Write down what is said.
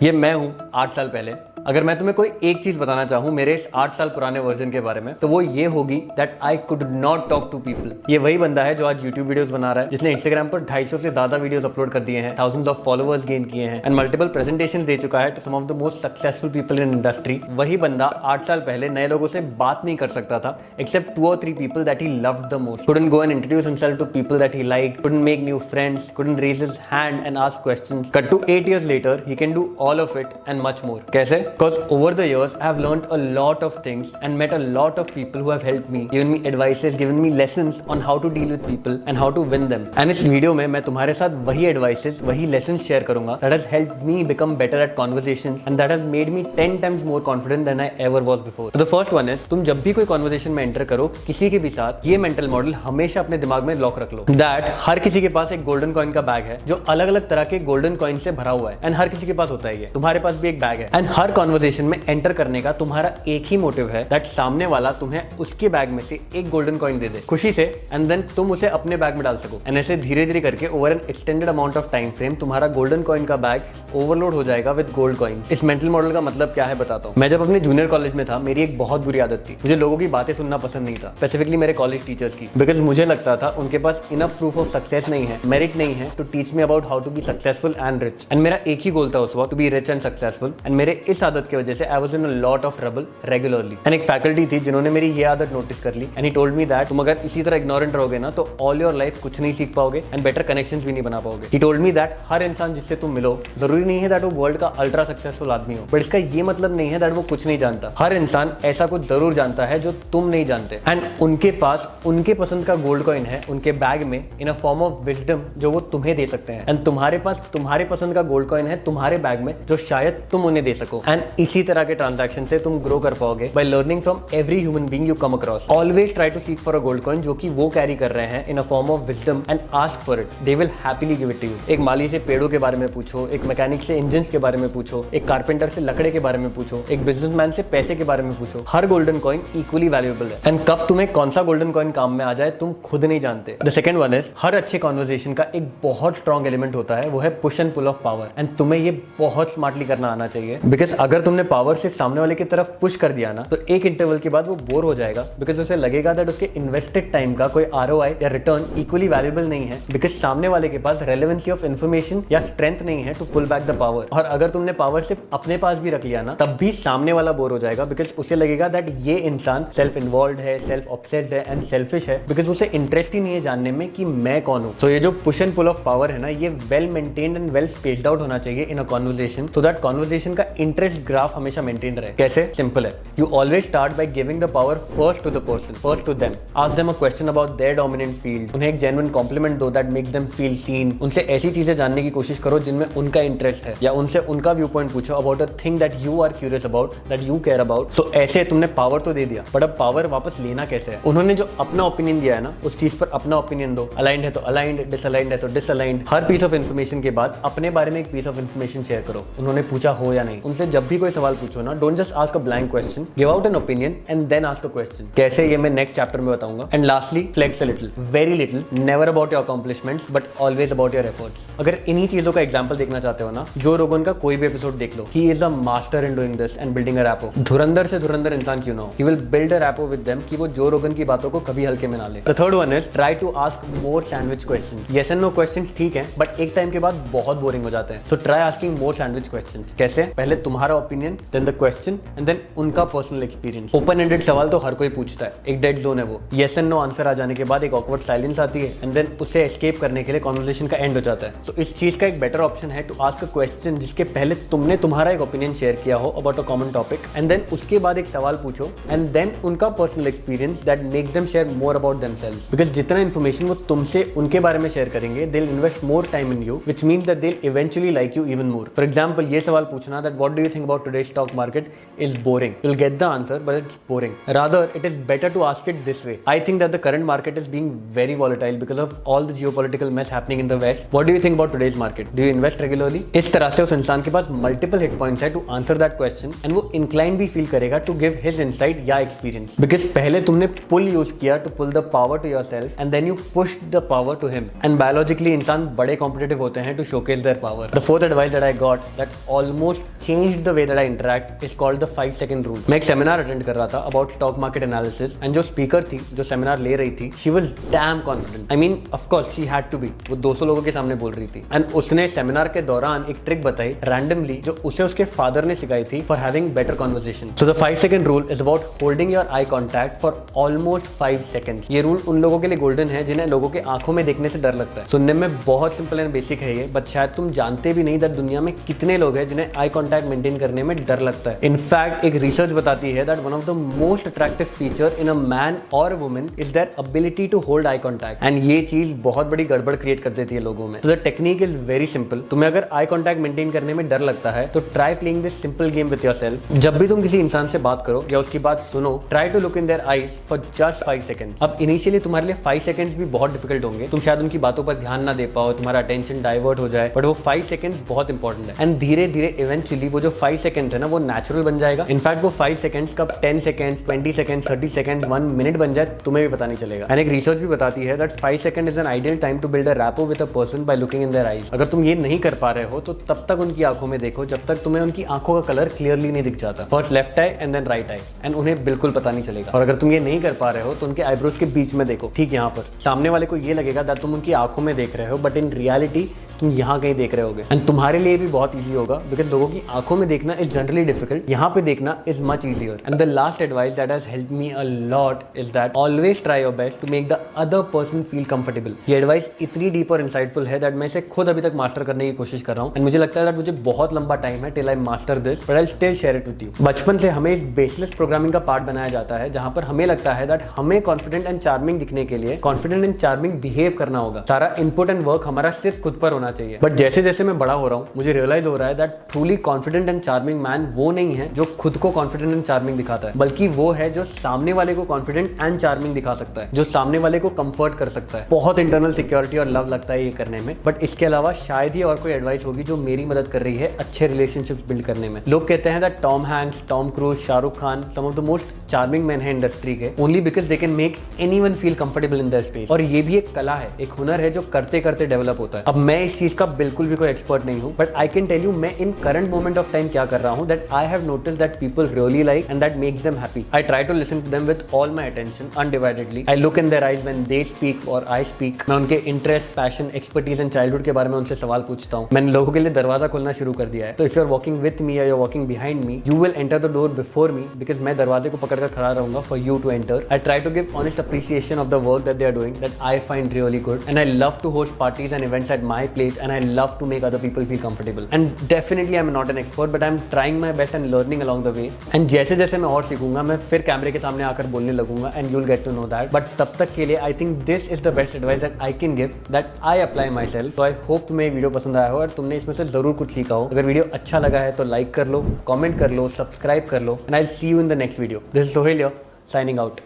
ये मैं हूँ 8 साल पहले। अगर मैं तुम्हें कोई एक चीज बताना चाहूँ मेरे इस 8 साल पुराने वर्जन के बारे में, तो वो ये होगी that I could not talk to people. ये वही बंदा है जो आज यूट्यूब वीडियोस बना रहा है, जिसने इंस्टाग्राम पर 250 से ज्यादा वीडियोस अपलोड कर दिए हैं, थाउजेंड्स ऑफ फॉलोअर्स गेन किए हैं एंड मल्टीपल प्रेजेंटेशन दे चुका है to some of the most successful people in industry. वही बंदा 8 साल पहले नए लोगों से बात नहीं कर सकता था accept 2 or 3 people that he loved the most, couldn't go and introduce himself to people that he liked, couldn't make new friends, couldn't raise his hand and ask questions. Cut to 8 years later, he can do all of it and much more. कैसे? Because over the years, I have learned a lot of things and met a lot of people who have helped me, given me advices, given me lessons on how to deal with people and how to win them. And इस video में मैं तुम्हारे साथ वही advices, वही lessons share करूंगा that has helped me become better at conversations and that has made me 10 times more confident than I ever was before. So the first one is, तुम जब भी कोई conversation में enter करो किसी के भी साथ, ये mental model हमेशा अपने दिमाग में लॉक रख लो that हर किसी के पास एक गोल्डन कॉइन का बैग है जो अलग अलग तरह के गोल्डन कॉइन से भरा हुआ है एंड हर किसी के पास होता है ये, तुम्हारे पास भी एक बैग है एंड हर कॉन्वर्सेशन में एंटर करने का तुम्हारा एक ही मोटिव है दैट सामने वाला तुम्हें उसके बैग में से एक गोल्डन कॉइन दे दे खुशी से एंड देन तुम उसे अपने बैग में डाल सको एंड ऐसे धीरे धीरे करके over N extended amount of time frame तुम्हारा गोल्डन कॉइन का बैग ओवरलोड हो जाएगा विद गोल्ड कॉइन। इस मेंटल मॉडल का मतलब क्या है बताता हूँ। मैं जब अपने जूनियर कॉलेज में था मेरी एक बहुत बुरी आदत थी, मुझे लोगों की बातें सुनना पसंद नहीं था, स्पेसिफिकली मेरे कॉलेज टीचर्स की, बिकॉज मुझे लगता था उनके पास इनफ प्रूफ ऑफ सक्सेस नहीं है, मेरिट नहीं है to teach me about how to be successful and rich and मेरा एक ही गोल था उस वक्त, to be rich and successful and मेरे इस आदत की वजह से I was in a lot of trouble regularly and एक फैकल्टी थी जिन्होंने मेरी ये आदत नोटिस कर ली and he told me that तुम अगर इसी तरह इग्नोरेंट रहोगे ना तो ऑल योर लाइफ कुछ नहीं सीख पाओगे एंड बेटर कनेक्शंस भी नहीं बना पाओगे। ही टोल्ड मी दैट हर इंसान जिससे तुम मिलो जरूरी नहीं है दैट वो वर्ल्ड का अल्ट्रा सक्सेसफुल आदमी हो, बट इसका ये मतलब नहीं है दैट वो कुछ नहीं जानता। हर इंसान ऐसा कुछ जरूर जानता है जो तुम नहीं जानते एंड उनके पास उनके पसंद का गोल्ड कॉइन है उनके बैग में इन अ फॉर्म ऑफ विजडम जो वो तुम्हें दे सकते हैं एंड तुम्हारे पास तुम्हारे पसंद का गोल्ड कॉइन है तुम्हारे बैग में जो शायद तुम उन्हें दे सको एंड इसी तरह के ट्रांजैक्शन से तुम ग्रो कर पाओगे by learning from every human being you come across. Always try to seek for a gold coin जो कि वो कैरी कर रहे हैं in a form of wisdom and ask for it, they will happily give it to you. एक माली से पेड़ों के बारे में पूछो, एक मैकेनिक से इंजन के बारे में पूछो, एक कारपेंटर से लकड़े के बारे में पूछो, एक बिजनेसमैन से पैसे के बारे में पूछो, हर गोल्डन कॉइन इक्वली वैल्यूएबल है एंड कब तुम्हें कौन सा गोल्डन कॉइन काम में आ जाए तुम खुद नहीं जानते। द सेकंड वन इज, हर अच्छे कॉन्वर्सेशन का एक बहुत स्ट्रॉन्ग एलिमेंट होता है, वो है push and pull of power एंड तुम्हें ये बहुत स्मार्टली करना आना चाहिए बिकॉज अगर तुमने पावर सिर्फ सामने वाले की तरफ पुश कर दिया ना तो एक इंटरवल के बाद वो बोर हो जाएगा बिकॉज उसे लगेगा दैट उसके इन्वेस्टेड टाइम का कोई आरओआई या रिटर्न इक्वली वैल्यूएबल नहीं है बिकॉज सामने वाले के पास रेलेवेंसी ऑफ इन्फॉर्मेशन या स्ट्रेंथ नहीं है to pull back the power. और अगर तुमने पावर सिर्फ अपने पास भी रख लिया ना तब भी सामने वाला बोर हो जाएगा बिकॉज उसे लगेगा दैट ये इंसान सेल्फ इन्वॉल्व है, सेल्फ ऑब्सेस्ड है एंड सेल्फिश है बिकॉज उसे इंटरेस्ट ही नहीं है जानने में कि मैं कौन हूँ। तो ये जो push and pull of power है ना ये well maintained and well spaced out होना चाहिए in a conversation so that conversation का इंटरेस्ट ग्राफ हमेशा मेंटेन रहे। कैसे? सिंपल है, you always start by giving the power first to the person, first to them, ask them a question about their dominant field, उन्हें एक genuine compliment दो that makes them feel seen, उनसे ऐसी चीजें जानने की कोशिश करो जिनमें उनका इंटरेस्ट है या उनसे उनका व्यू पॉइंट पूछो about a thing that you are curious about, that you care about. So ऐसे तुमने पावर तो दे दिया बट अब पावर वापस लेना कैसे है? उन्होंने जो अपना ओपिनियन दिया है ना उस चीज पर अपना ओपिनियन दो, अलाइंड है तो अलाइंड, डिसअलाइंड है तो डिसअलाइंड। हर पीस ऑफ इन्फॉर्मेशन के बाद अपने बारे में एक पीस ऑफ इन्फॉर्मेशन शेयर करो, उन्होंने पूछा हो या नहीं। उनसे जब भी कोई सवाल पूछो ना don't just ask a blank question, give out an opinion and then ask a question. कैसे ये मैं नेक्स्ट चैप्टर में बताऊंगा। And lastly flex a little, very little, never about your accomplishments but always about your efforts. अगर इन्हीं चीजों का example देखना चाहते हो ना जो रोगन का कोई भी एपिसोड देख लो, he is a master in doing this and building a rapport. धुरंधर से धुरंधर इंसान क्यों ना हो, he will build a rapport with them कि वो जो रोगन की बातों को कभी हल्के में ना ले। The third one is try to ask more sandwich question. Yes and no question ठीक है बट एक टाइम के बाद बहुत बोरिंग हो जाते हैं, so try asking more sandwich question. कैसे? पहले तुम्हारा opinion, then the question and then उनका पर्सनल एक्सपीरियंस। ओपन एंडेड सवाल तो हर कोई पूछता है, एक डेड जोन है वो, यस एंड नो आंसर आ जाने के बाद एक ऑकवर्ड साइलेंस आती है एंड देन उसे एस्केप करने के लिए कॉन्वर्सेशन का एंड हो जाता है। तो इस चीज का एक बेटर ऑप्शन है टू आस्क अ क्वेश्चन जिसके पहले तुमने तुम्हारा एक ओपिनियन शेयर किया हो about a common topic and then उसके बाद एक सवाल पूछो एंड देन उनका personal experience that makes them share more about themselves because जितना इन्फॉर्मेशन वो तुमसे उनके बारे में शेयर करेंगे they'll invest more time in you which means that they'll eventually like you even more. For example ये सवाल पूछना that what do you think think about today's stock market is boring. You'll get the answer, but it's boring. Rather, it is better to ask it this way. I think that the current market is being very volatile because of all the geopolitical mess happening in the West. What do you think about today's market? Do you invest regularly? इस तरह से उस इंसान के पास multiple hit points है to answer that question, and वो inclined भी feel करेगा to give his insight या experience. Because पहले तुमने pull use किया to pull the power to yourself, and then you pushed the power to him. And biologically इंसान बड़े competitive होते हैं to showcase their power. The fourth advice that I got that almost changed the way that I interact is called the 5-second rule. मैं एक seminar attend कर रहा था about stock market analysis, and जो speaker थी, जो seminar ले रही थी, she was damn confident. I mean, of course she had to be. वो 200 लोगों के सामने बोल रही थी, and उसने सेमिनार के दौरान एक ट्रिक बताई randomly जो उसे उसके फादर ने सिखाई थी for having better conversation. So the 5-second rule is about holding your eye contact for almost 5 seconds. ये रूल उन लोगों के लिए गोल्डन है जिन्हें लोगों के आंखों में देखने से डर लगता है. सुनने में बहुत सिंपल एंड बेसिक है ये, बट शायद तुम जानते भी नहीं that दुनिया में कितने लोग हैं जिन्हें आई कॉन्टैक्ट मेंटेन करने में डर लगता है. इनफैक्ट एक रिसर्च बताती है that one of the most attractive feature in a man or a woman is their ability to hold eye contact. And ये चीज बहुत बड़ी गड़बड़ क्रिएट कर देती है लोगों में. So the technique is very simple. तुम्हें अगर आई कॉन्टैक्ट मेंटेन करने में डर लगता है तो try playing this simple game with yourself. जब भी तुम किसी इंसान से बात करो या उसकी बात सुनो, try to look in their eyes for just 5 second. अब इनिशियली तुम्हारे लिए 5 सेकंड्स भी बहुत डिफिकल्ट होंगे. तुम शायद उनकी बातों पर ध्यान ना दे पाओ, तुम्हारा अटेंशन डाइवर्ट हो जाए, बट वो 5 सेकंड्स बहुत इंपॉर्टेंट है. एंड धीरे धीरे इवेंचुअली वो जो 5 सेकंड्स है ना, वो नेचुरल बन जाएगा. इनफैक्ट वो 5 सेकंड्स कब 10 सेकंड्स, 20 सेकंड्स, 30 सेकंड, 1 मिनट बन जाए तुम्हें भी पता नहीं चलेगा. एंड एक रिसर्च भी बताती है that 5 second is an ideal time to build a rapport with a person by looking in their eyes. अगर तुम ये नहीं कर पा रहे हो तो तब तक उनकी आंखों में देखो जब तक तुम्हें उनकी आंखों का कलर क्लियरली नहीं दिख जाता. First left eye and then right eye, and उन्हें बिल्कुल पता नहीं चलेगा. और अगर तुम ये नहीं कर पा रहे हो तो उनके आईब्रोज के बीच में देखो, ठीक यहाँ पर. सामने वाले को ये लगेगा दैट तुम उनकी आंखों में देख रहे हो, बट इन रियलिटी तुम यहाँ कहीं देख रहे होगे. एंड तुम्हारे लिए भी बहुत ईजी होगा बिकॉज लोगों की आंखों में देखना इज जनरली डिफिकल्ट. यहाँ पे देखना is much easier. And the last advice that has helped me a lot is that always try your best to make the other person feel comfortable. ये एडवाइस इतनी डीप और insightful है that मैं इसे खुद अभी तक मास्टर करने की कोशिश कर रहा हूँ. एंड मुझे लगता है दैट मुझे बहुत लंबा टाइम है till I master this, but I still share it with you. बचपन से हमें इस बेसलेस प्रोग्रामिंग का पार्ट बनाया जाता है जहाँ पर हमें लगता है दैट हमें कॉन्फिडेंट एंड चार्मिंग दिखने के लिए कॉन्फिडेंट एंड चार्मिंग बिहेव करना होगा. सारा इनपुट एंड वर्क हमारा सिर्फ खुद पर होना चाहिए. बट जैसे जैसे मैं बड़ा हो रहा हूँ मुझे रियलाइज हो रहा है that truly confident and charming man वो नहीं है जो खुद को कॉन्फिडेंट एंड चार्मिंग दिखाता है, बल्कि वो है जो सामने वाले को कॉन्फिडेंट एंड चार्मिंग दिखा सकता है, जो सामने वाले को कंफर्ट कर सकता है. बहुत इंटरनल सिक्योरिटी और लव लगता है ये करने में, बट इसके अलावा शायद ही और कोई एडवाइस होगी जो मेरी मदद कर रही है अच्छे रिलेशनशिप्स बिल्ड करने में. लोग कहते हैं that Tom Hanks, Tom Cruise, Shahrukh Khan some of the most charming man है इंडस्ट्री के, only because they can make anyone feel comfortable in their space. और ये भी एक कला है, एक हुनर है जो करते करते डेवलप होता है. अब मैं इस चीज का बिल्कुल भी कोई एक्सपर्ट नहीं हूँ, but I can tell you मैं in current moment of time क्या कर रहा हूँ that I have noticed that people really like and that makes them happy. I try to listen to them with all my attention undividedly. I look in their eyes when they speak और I speak. मैं उनके interest, passion, expertise and childhood के बारे में उनसे सवाल पूछता हूँ. मैंने लोगों के लिए दरवाजा खोलना शुरू कर दिया है. तो if you are walking with me या you are walking behind me, you will enter the door before me because मैं दरवाजे को पकड़कर खड़ा रहूंगा for you to enter. I try to give honest appreciation of the work that they are doing that I find really good. And I love to host parties and events at my place and I love to make other people feel comfortable. And definitely I am not an expert but I am trying my best and learning along the way. And जैसे जैसे मैं और सीखूंगा मैं फिर कैमरे के सामने आकर बोलने लगूंगा and you will get to know that. But तब तक के लिए I think this is the best advice that I can give that I apply my self. तो आई होप तुम्हें वीडियो पसंद आया हो और तुमने इसमें से जरूर कुछ सीखा हो. अगर वीडियो अच्छा लगा है तो लाइक कर लो, कमेंट कर लो, सब्सक्राइब कर लो, and I see you in the next video. This is Sohail signing out.